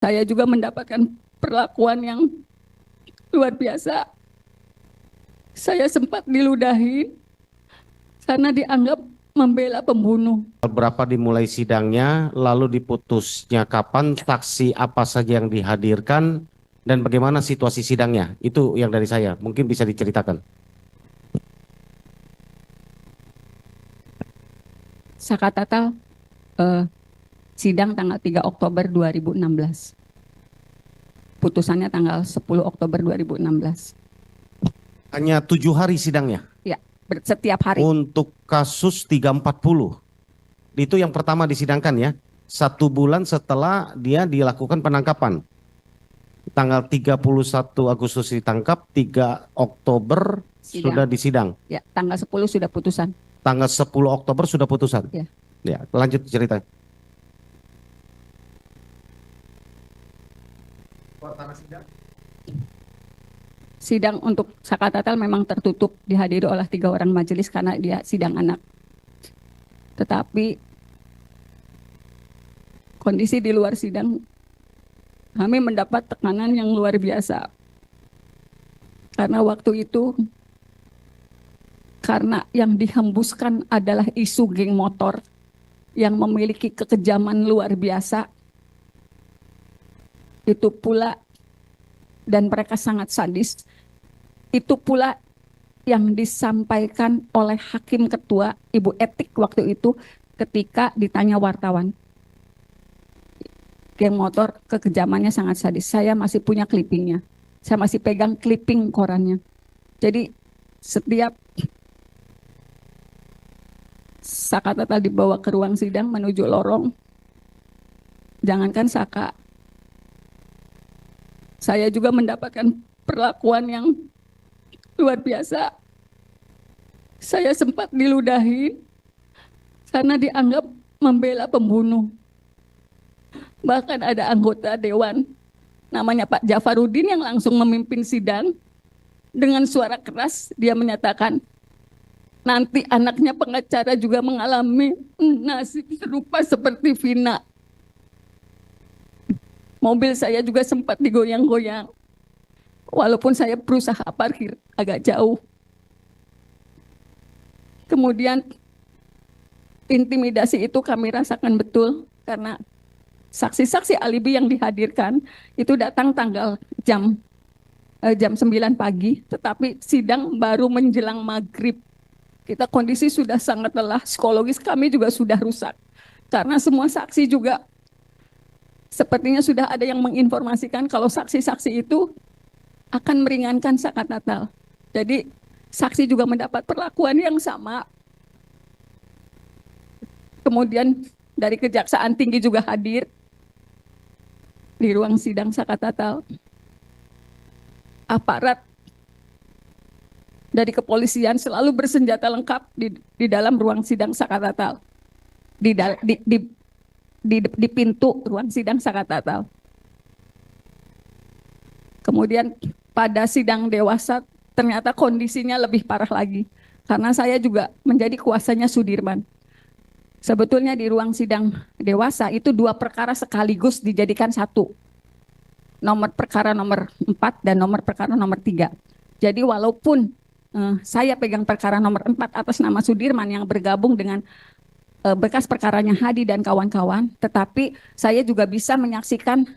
Saya juga mendapatkan perlakuan yang luar biasa. Saya sempat diludahi karena dianggap membela pembunuh. Berapa dimulai sidangnya, lalu diputusnya kapan, saksi apa saja yang dihadirkan, dan bagaimana situasi sidangnya? Itu yang dari saya, mungkin bisa diceritakan. Sakatata sidang tanggal 3 Oktober 2016. Putusannya tanggal 10 Oktober 2016. Hanya 7 hari sidangnya? Ya, setiap hari. Untuk kasus 340, itu yang pertama disidangkan ya, 1 bulan setelah dia dilakukan penangkapan. Tanggal 31 Agustus ditangkap, 3 Oktober Sidang. sudah disidang. Ya, tanggal 10 sudah putusan. Tanggal 10 Oktober sudah putusan. Ya. Ya, lanjut cerita. Sidang untuk Sakatatal memang tertutup, dihadiri oleh 3 orang majelis karena dia sidang anak. Tetapi kondisi di luar sidang, kami mendapat tekanan yang luar biasa. Karena waktu itu, karena yang dihembuskan adalah isu geng motor yang memiliki kekejaman luar biasa, itu pula, dan mereka sangat sadis, itu pula yang disampaikan oleh Hakim Ketua, Ibu Etik waktu itu ketika ditanya wartawan. Geng motor kekejamannya sangat sadis. Saya masih punya clippingnya. Saya masih pegang clipping korannya. Jadi setiap Sakatata dibawa ke ruang sidang menuju lorong, jangankan Saka, saya juga mendapatkan perlakuan yang luar biasa. Saya sempat diludahi karena dianggap membela pembunuh. Bahkan ada anggota dewan namanya Pak Jafarudin yang langsung memimpin sidang. Dengan suara keras dia menyatakan, nanti anaknya pengacara juga mengalami nasib serupa seperti Vina. Mobil saya juga sempat digoyang-goyang. Walaupun saya berusaha parkir agak jauh. Kemudian intimidasi itu kami rasakan betul karena saksi-saksi alibi yang dihadirkan itu datang tanggal jam 9 pagi, tetapi sidang baru menjelang maghrib. Kita kondisi sudah sangat lelah, psikologis kami juga sudah rusak. Karena semua saksi juga sepertinya sudah ada yang menginformasikan kalau saksi-saksi itu akan meringankan Sakatatal. Jadi saksi juga mendapat perlakuan yang sama. Kemudian dari Kejaksaan Tinggi juga hadir di ruang sidang Sakatatal. Aparat dari kepolisian selalu bersenjata lengkap di dalam ruang sidang Sakatatal. Di pintu ruang sidang Sakatatal. Kemudian pada sidang dewasa ternyata kondisinya lebih parah lagi. Karena saya juga menjadi kuasanya Sudirman. Sebetulnya di ruang sidang dewasa itu 2 perkara sekaligus dijadikan 1. Nomor perkara nomor 4 dan nomor perkara nomor 3. Jadi walaupun saya pegang perkara nomor 4 atas nama Sudirman yang bergabung dengan bekas perkaranya Hadi dan kawan-kawan, tetapi saya juga bisa menyaksikan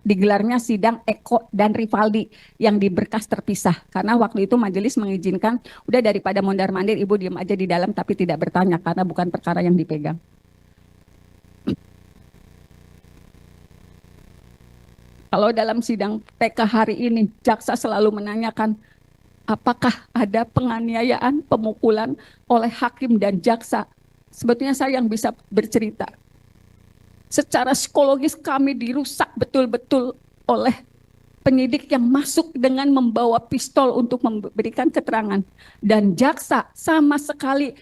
digelarnya sidang Eko dan Rivaldi yang di berkas terpisah. Karena waktu itu majelis mengizinkan, udah daripada mondar-mandir ibu diam aja di dalam tapi tidak bertanya karena bukan perkara yang dipegang. Kalau dalam sidang TK hari ini, jaksa selalu menanyakan apakah ada penganiayaan, pemukulan oleh hakim dan jaksa. Sebetulnya saya yang bisa bercerita. Secara psikologis kami dirusak betul-betul oleh penyidik yang masuk dengan membawa pistol untuk memberikan keterangan. Dan jaksa sama sekali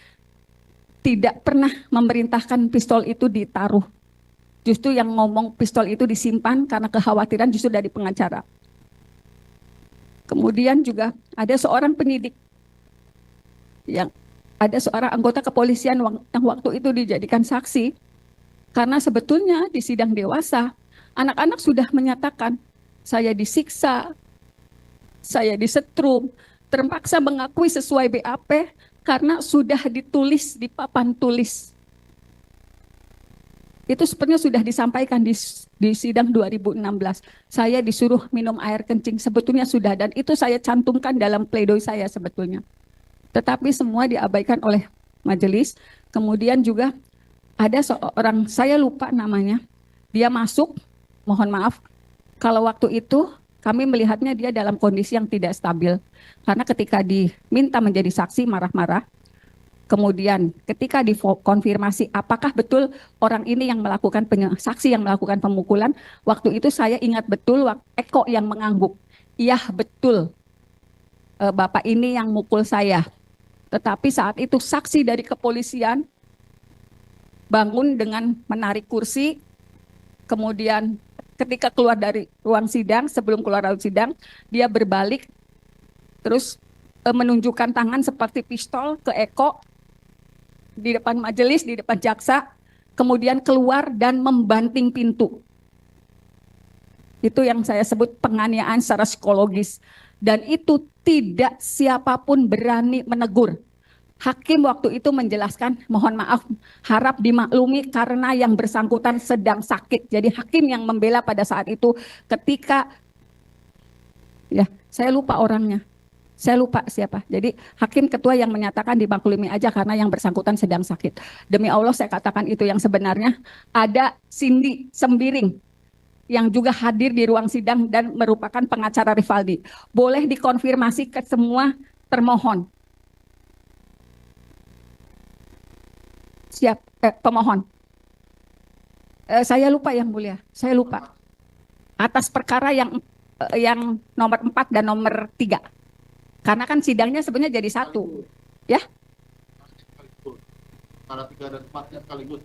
tidak pernah memerintahkan pistol itu ditaruh. Justru yang ngomong pistol itu disimpan karena kekhawatiran justru dari pengacara. Kemudian juga ada seorang penyidik yang ada seorang anggota kepolisian yang waktu itu dijadikan saksi karena sebetulnya di sidang dewasa Anak-anak sudah menyatakan, saya disiksa, saya disetrum, terpaksa mengakui sesuai BAP karena sudah ditulis di papan tulis. Itu sebenarnya sudah disampaikan di sidang 2016. Saya disuruh minum air kencing, sebetulnya sudah, dan itu saya cantumkan dalam pledoi saya sebetulnya. Tetapi semua diabaikan oleh majelis. Kemudian juga ada seorang, saya lupa namanya, dia masuk, mohon maaf, kalau waktu itu kami melihatnya dia dalam kondisi yang tidak stabil. Karena ketika diminta menjadi saksi marah-marah, kemudian ketika dikonfirmasi apakah betul orang ini yang melakukan saksi yang melakukan pemukulan, waktu itu saya ingat betul Eko yang mengangguk. Iya betul, Bapak ini yang mukul saya. Tetapi saat itu saksi dari kepolisian bangun dengan menarik kursi, kemudian ketika keluar dari ruang sidang, sebelum keluar dari sidang, dia berbalik, terus menunjukkan tangan seperti pistol ke Eko, di depan majelis, di depan jaksa, kemudian keluar dan membanting pintu. Itu yang saya sebut penganiayaan secara psikologis. Dan itu tidak siapapun berani menegur. Hakim waktu itu menjelaskan, mohon maaf, harap dimaklumi karena yang bersangkutan sedang sakit. Jadi hakim yang membela pada saat itu ketika, ya saya lupa orangnya. Saya lupa siapa. Jadi hakim ketua yang menyatakan dimaklumi aja karena yang bersangkutan sedang sakit. Demi Allah saya katakan itu yang sebenarnya. Ada Cindy Sembiring yang juga hadir di ruang sidang dan merupakan pengacara Rivaldi. Boleh dikonfirmasi ke semua termohon. Siap, pemohon. Saya lupa yang mulia, saya lupa. Atas perkara yang nomor 4 dan nomor 3. Karena kan sidangnya sebenarnya jadi satu, ya? Perkara 3 dan 4-nya sekaligus.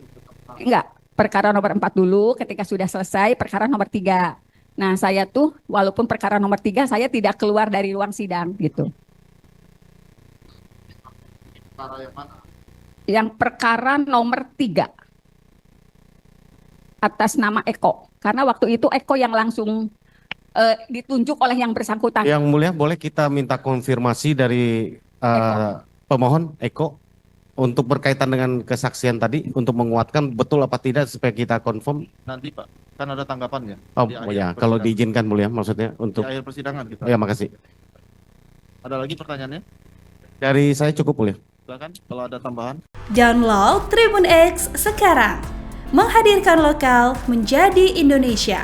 Enggak, perkara nomor 4 dulu, ketika sudah selesai, perkara nomor 3. Nah, saya tuh, walaupun perkara nomor 3, saya tidak keluar dari ruang sidang, gitu. Perkara yang mana? Yang perkara nomor 3. Atas nama Eko. Karena waktu itu Eko yang langsung ditunjuk oleh yang bersangkutan. Yang mulia, boleh kita minta konfirmasi dari pemohon Eko untuk berkaitan dengan kesaksian tadi untuk menguatkan betul apa tidak supaya kita confirm. Nanti Pak, kan ada tanggapannya. Oh Di ya, akhir kalau persidangan. diizinkan mulia, maksudnya untuk. Di akhir persidangan kita. Ya, makasih. Ada lagi pertanyaannya? Dari saya cukup mulia. Silakan kalau ada tambahan. Download Tribun X sekarang. Menghadirkan lokal menjadi Indonesia.